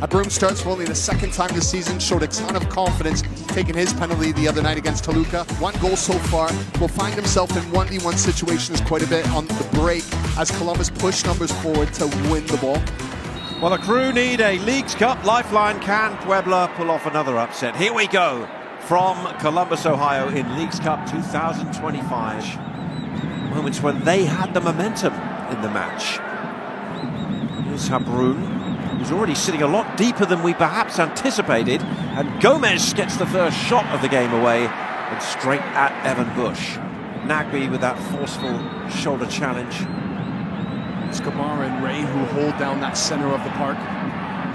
Broom starts for only the second time this season, showed a ton of confidence taking his penalty the other night against Toluca. 1 goal so far, will find himself in 1v1 situations quite a bit on the break as Columbus push numbers forward to win the ball. Well, the Crew need a Leagues Cup lifeline. Can Puebla pull off another upset? Here we go from Columbus, Ohio in Leagues Cup 2025. Moments when they had the momentum in the match. Here's Habroon, who's already sitting a lot deeper than we perhaps anticipated, and Gomez gets the first shot of the game away and straight at Evan Bush. Nagby with that forceful shoulder challenge. It's Kamara and Ray who hold down that center of the park.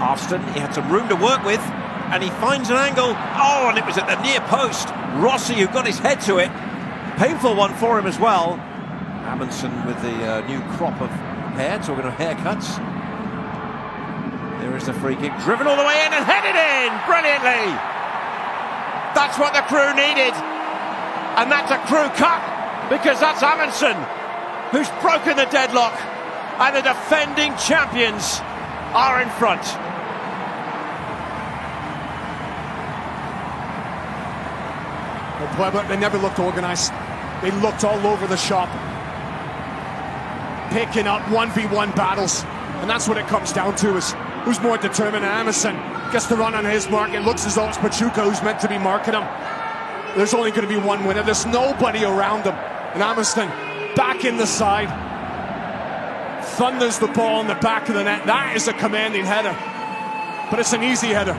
Austin, he had some room to work with, and he finds an angle. Oh, and it was at the near post. Rossi, who got his head to it. Painful one for him as well. Amundsen with the new crop of hair, talking of haircuts. There is the free kick, driven all the way in and headed in brilliantly. That's what the Crew needed. And that's a Crew cup, because that's Amundsen who's broken the deadlock, and the defending champions are in front. Well, Puebla, they never looked organised. They looked all over the shop, picking up 1v1 battles, and that's what it comes down to, is who's more determined. Amundsen gets the run on his mark. It looks as though it's Pachuca who's meant to be marking him. There's only going to be one winner. There's nobody around him. And Amundsen back in the side, thunders the ball in the back of the net. That is a commanding header, but it's an easy header.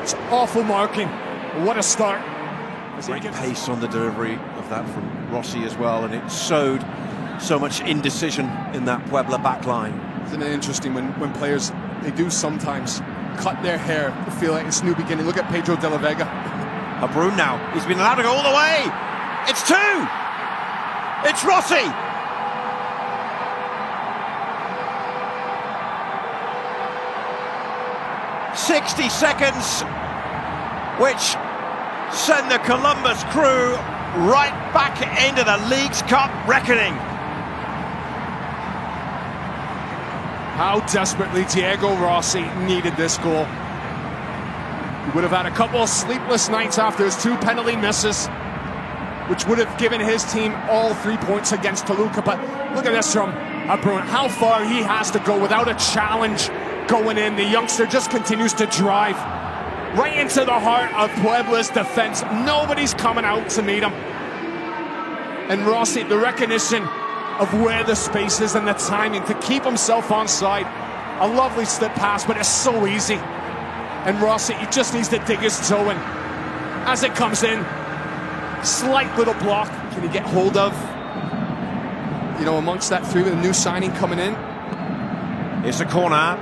It's awful marking. What a start. Great pace on the delivery of that from Rossi as well, and it sowed so much indecision in that Puebla back line. Isn't it interesting when players, they do sometimes cut their hair to feel like it's new beginning. Look at Pedro de la Vega. Habroon now, he's been allowed to go all the way. It's 2! It's Rossi! "60 seconds, which send the Columbus Crew right back into the Leagues Cup reckoning." How desperately Diego Rossi needed this goal. He would have had a couple of sleepless nights after his 2 penalty misses, which would have given his team all 3 points against Toluca. But look at this from Habroon, how far he has to go without a challenge going in. The youngster just continues to drive right into the heart of Puebla's defense. Nobody's coming out to meet him. And Rossi, the recognition of where the space is and the timing to keep himself onside. A lovely slip pass, but it's so easy. And Rossi, he just needs to dig his toe in. As it comes in, slight little block. Can he get hold of, amongst that 3 with a new signing coming in? Here's the corner.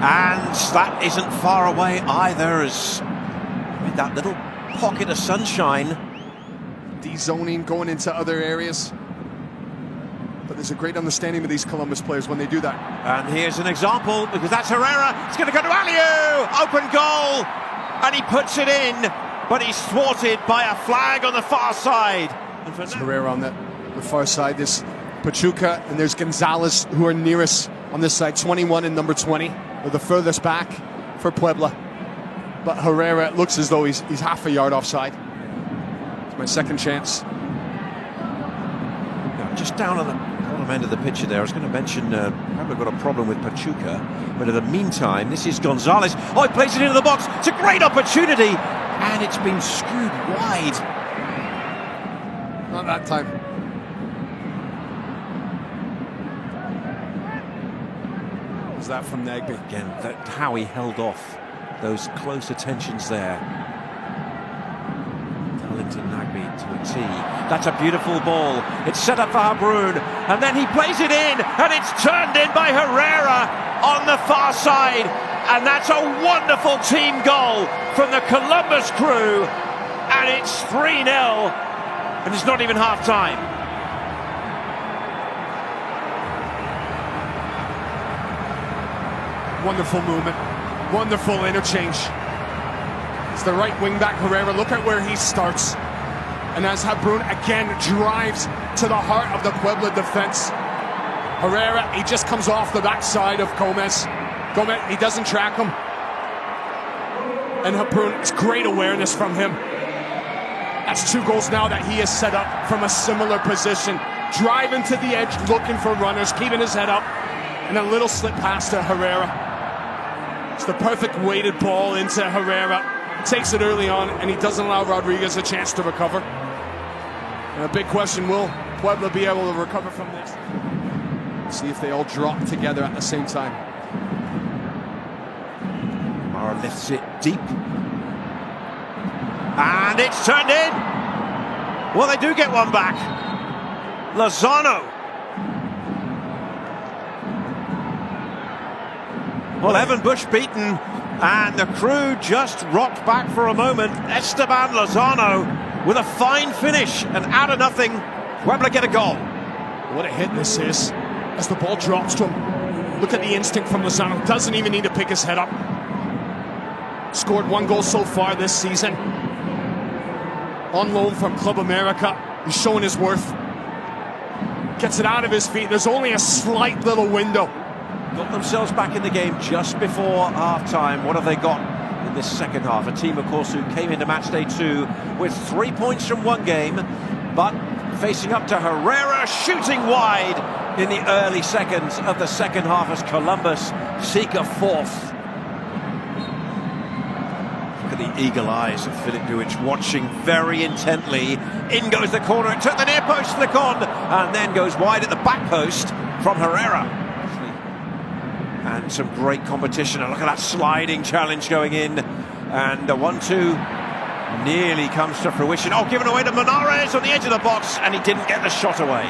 And that isn't far away either, as with that little pocket of sunshine. De-zoning, going into other areas. But there's a great understanding of these Columbus players when they do that. And here's an example, because that's Herrera. It's going to go to Aliu! Open goal! And he puts it in, but he's thwarted by a flag on the far side. And for Herrera on the far side. There's Pachuca, and there's Gonzalez, who are nearest on this side. 21 and number 20. Or the furthest back for Puebla. But Herrera, it looks as though he's half a yard offside. It's my second chance. Now, just down on the bottom end of the picture there, I was going to mention Puebla got a problem with Pachuca, but in the meantime, this is Gonzalez. Oh, he plays it into the box. It's a great opportunity, and it's been screwed wide. Not that time. Was that from Nagby? Again, how he held off those close attentions there. Darlington Nagby to a T. That's a beautiful ball. It's set up for Habroon, and then he plays it in, and it's turned in by Herrera on the far side. And that's a wonderful team goal from the Columbus Crew, and it's 3-0, and it's not even half time. Wonderful movement, wonderful interchange. It's the right wing back Herrera. Look at where he starts. And as Habroon again drives to the heart of the Puebla defense. Herrera, he just comes off the backside of Gomez. Gomez, he doesn't track him. And Hapoon, it's great awareness from him. That's 2 goals now that he has set up from a similar position. Driving to the edge, looking for runners, keeping his head up. And a little slip pass to Herrera. It's the perfect weighted ball into Herrera. Takes it early on, and he doesn't allow Rodriguez a chance to recover. And a big question, will Puebla be able to recover from this? See if they all drop together at the same time. Mara lifts it deep. And it's turned in. Well, they do get one back. Lozano. Well, Evan Bush beaten, and the crew just rocked back for a moment. Esteban Lozano with a fine finish, and out of nothing, Puebla get a goal. What a hit this is, as the ball drops to him. Look at the instinct from Lozano. Doesn't even need to pick his head up. Scored 1 goal so far this season. On loan from Club America. He's showing his worth. Gets it out of his feet. There's only a slight little window. Got themselves back in the game just before half-time. What have they got in this second half? A team, of course, who came into match day 2 with 3 points from 1 game, but facing up to Herrera, shooting wide in the early seconds of the second half as Columbus seek a 4th. Look at the eagle eyes of Filip Dujic, watching very intently. In goes the corner, it took the near post, flick on, and then goes wide at the back post from Herrera. And some great competition. And look at that sliding challenge going in. And the 1-2 nearly comes to fruition. Oh, given away to Monarez on the edge of the box, and he didn't get the shot away.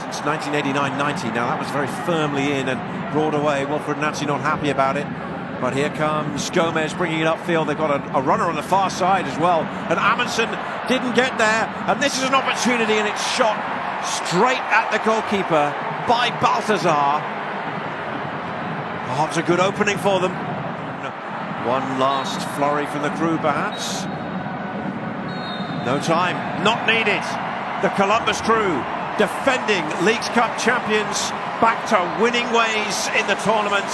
Since 1989-90 now, that was very firmly in and brought away. Wilfred Nancy not happy about it. But here comes Gomez bringing it upfield. They've got a runner on the far side as well. And Amundsen didn't get there. And this is an opportunity, and it's shot straight at the goalkeeper by Balthazar. Oh, it's a good opening for them. One last flurry from the crew, perhaps. No time, not needed. The Columbus crew, defending Leagues Cup champions, back to winning ways in the tournament.